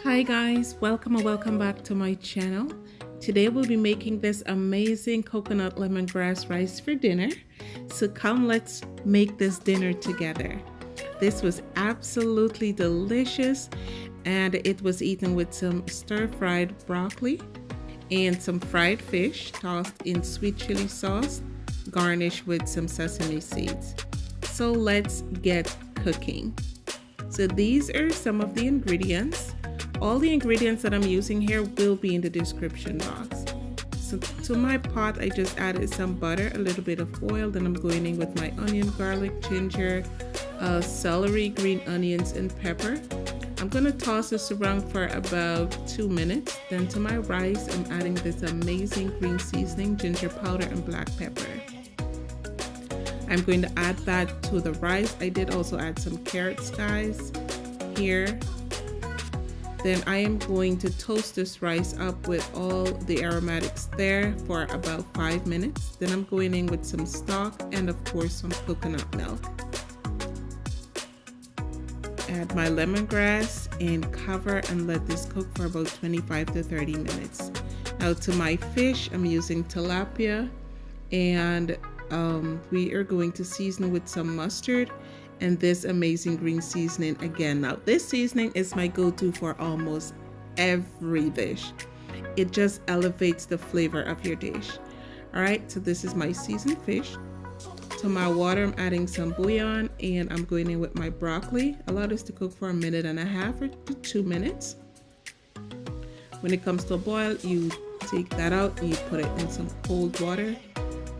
Hi guys, welcome and welcome back to my channel. Today we'll be making this amazing coconut lemongrass rice for dinner. So come, let's make this dinner together. This was absolutely delicious and it was eaten with some stir-fried broccoli and some fried fish tossed in sweet chili sauce, garnished with some sesame seeds. So let's get cooking. So these are some of the ingredients. All the ingredients that I'm using here will be in the description box. So to my pot, I just added some butter, a little bit of oil, then I'm going in with my onion, garlic, ginger, celery, green onions, and pepper. I'm gonna toss this around for about 2 minutes. Then to my rice, I'm adding this amazing green seasoning, ginger powder, and black pepper. I'm going to add that to the rice. I did also add some carrots, guys, here. Then I am going to toast this rice up with all the aromatics there for about 5 minutes. Then I'm going in with some stock and of course some coconut milk. Add my lemongrass and cover and let this cook for about 25 to 30 minutes. Now to my fish, I'm using tilapia and we are going to season with some mustard and this amazing green seasoning again. Now this seasoning is my go-to for almost every dish. It just elevates the flavor of your dish. All right, so this is my seasoned fish. To my water, I'm adding some bouillon and I'm going in with my broccoli. Allow this to cook for 1.5 minutes or to 2 minutes. When it comes to a boil, you take that out and you put it in some cold water,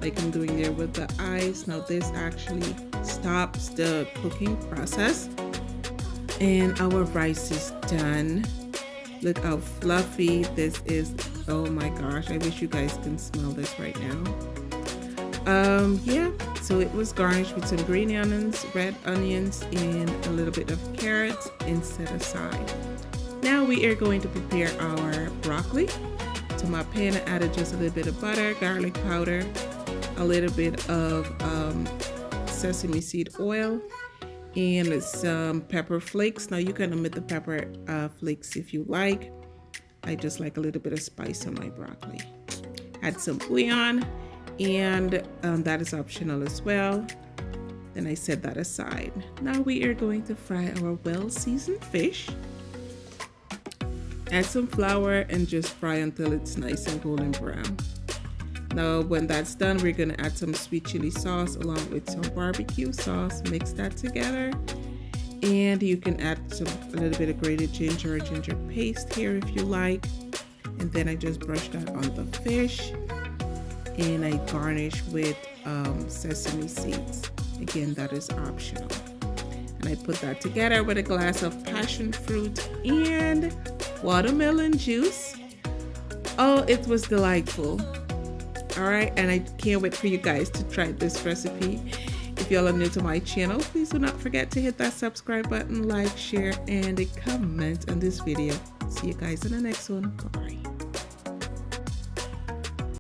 like I'm doing there with the ice. Now this actually stops the cooking process and our rice is done. Look how fluffy this is. Oh my gosh, I wish you guys can smell this right now. Yeah, so it was garnished with some green onions, red onions, and a little bit of carrots and set aside. Now we are going to prepare our broccoli. To my pan, I added just a little bit of butter, garlic powder, a little bit of sesame seed oil, and some pepper flakes. Now you can omit the pepper flakes if you like. I just like a little bit of spice on my broccoli. Add some bouillon, and that is optional as well. Then I set that aside. Now we are going to fry our well-seasoned fish. Add some flour and just fry until it's nice and golden brown. Now when that's done, we're gonna add some sweet chili sauce along with some barbecue sauce. Mix that together. And you can add a little bit of grated ginger or ginger paste here if you like. And then I just brush that on the fish. And I garnish with sesame seeds. Again, that is optional. And I put that together with a glass of passion fruit and watermelon juice. Oh, it was delightful. All right, and I can't wait for you guys to try this recipe. If y'all are new to my channel, please do not forget to hit that subscribe button, like, share, and a comment on this video. See you guys in the next one. Bye.